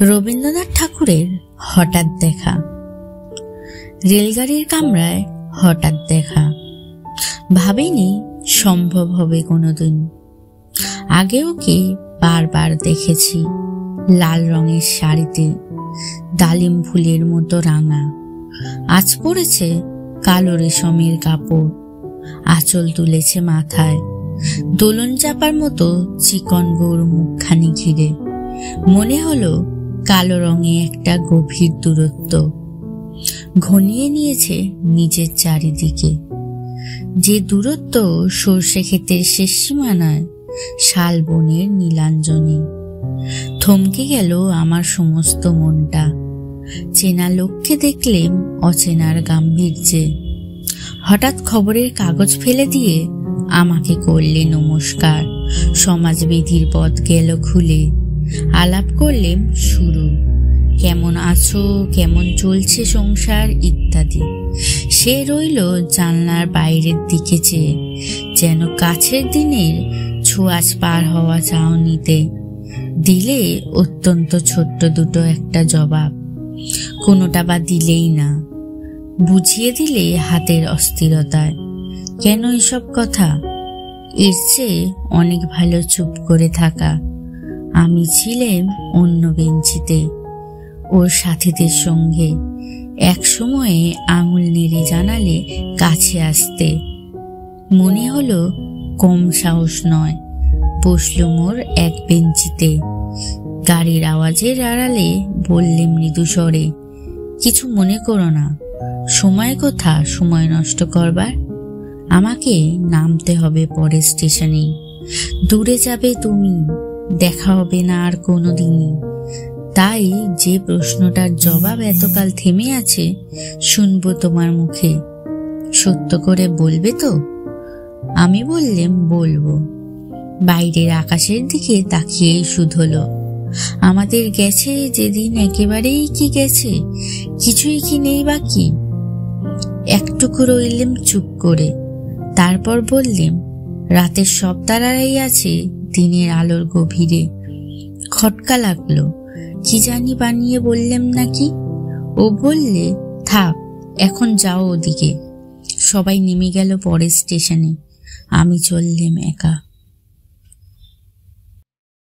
রবীন্দ্রনাথ ঠাকুরের হঠাৎ দেখা। রেলগাড়ির কামরায় হঠাৎ দেখা, ভাবিনি সম্ভব হবে কোনোদিন। আগে ওকে বারবার দেখেছি, লাল রঙের শাড়িতে, ডালিম ফুলের মতো রাঙা। আজ পরেছে কালো রেশমের কাপড়, আঁচল তুলেছে মাথায়, দোলন চাপার মতো চিকন গোর মুখখানি ঘিরে। মনে হলো কালো রঙে একটা গভীর দূরত্ব ঘনিয়ে নিয়েছে নিজের চারিদিকে, যে দূরত্ব সর্ষে ক্ষেতের শেষ সীমানায় শাল বনের নীলাঞ্জনী। থমকে গেল আমার সমস্ত মনটা। চেনা লোককে দেখলেম অচেনার গাম্ভীর্যে। হঠাৎ খবরের কাগজ ফেলে দিয়ে আমাকে করলে নমস্কার। সমাজবিধির পথ গেল খুলে, আলাপ করলেম শুরু। কেমন আছো, কেমন চলছে সংসার ইত্যাদি। সে রইল জানলার বাইরের দিকে চেয়ে, যেন কাছের দিনের ছোঁয়াচ পার হওয়া চাউনিতে। দিলে অত্যন্ত ছোট্ট দুটো একটা জবাব, কোনোটা বা দিলেই না। বুঝিয়ে দিলে হাতের অস্থিরতায়। কেন এসব কথা? এর চেয়ে অনেক ভালো চুপ করে থাকা। আমি ছিলাম অন্য বেঞ্চিতে, ওর সাথীদের সঙ্গে। এক সময়ে আঙুল নেড়ে জানালে কাছে আসতে। মনে হলো কম সাহস নয়। বসলুম ওর এক বেঞ্চিতে। গাড়ির আওয়াজের আড়ালে বললে মৃদু স্বরে, কিছু মনে করো না। সময় কোথা সময় নষ্ট করবার? আমাকে নামতে হবে পরের স্টেশনে। দূরে যাবে তুমি, দেখা হবে না আর কোনোদিনই। তাই যে প্রশ্নটার জবাব এতকাল থেমে আছে শুনবো তোমার মুখে। সত্য করে বলবে তো? আমি বললাম বলবো। বাইরের আকাশের দিকে তাকিয়েই শুধলো, আমাদের গেছে যেদিন একেবারেই কি গেছে, কিছুই কি নেই বাকি। একটুকু রইলেম চুপ করে। তারপর বললেম, রাতের সব তারারাই আছে দিনের আলোর গভীরে। খটকা লাগলো, কি জানি বানিয়ে বললেম নাকি। ও বললে, থাক এখন যাও ওদিকে। সবাই নেমে গেল পরের স্টেশনে। আমি চললেম একা।